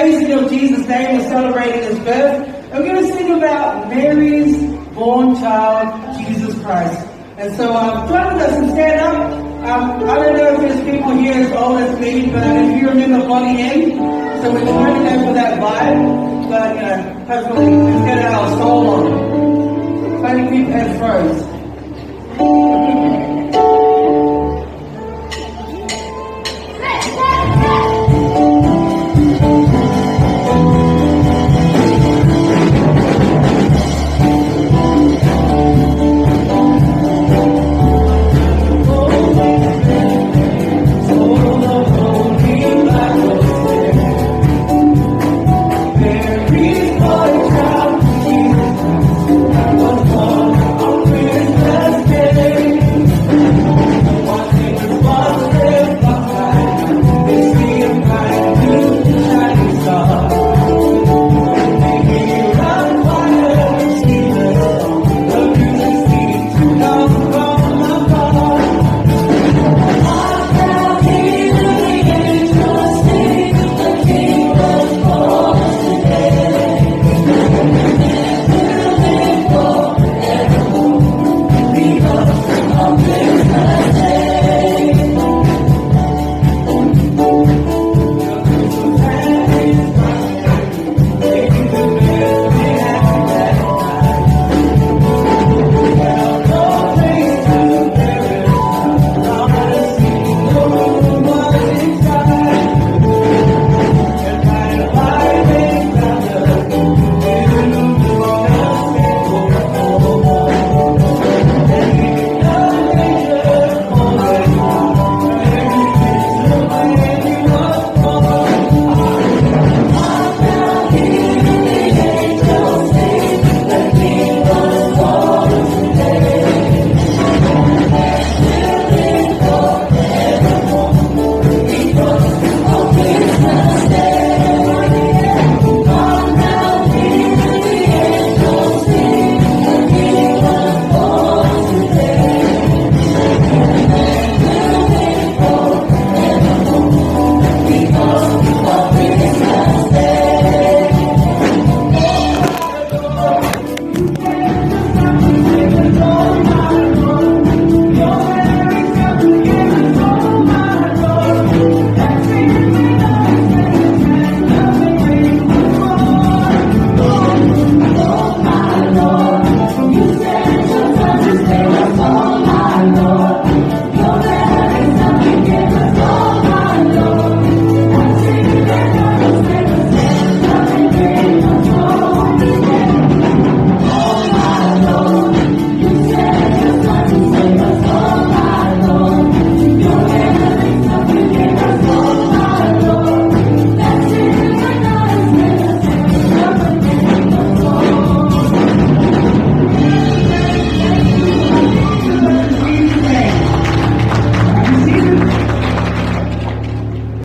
praising of Jesus' name and celebrating his birth. And we're going to sing about Mary's born child, Jesus Christ. And so join with us and stand up. I don't know if there's people here as old as me, but if you remember Bonnie M, so we're trying to go for that vibe. But, hopefully let's get our soul on. Trying to keep heads froze.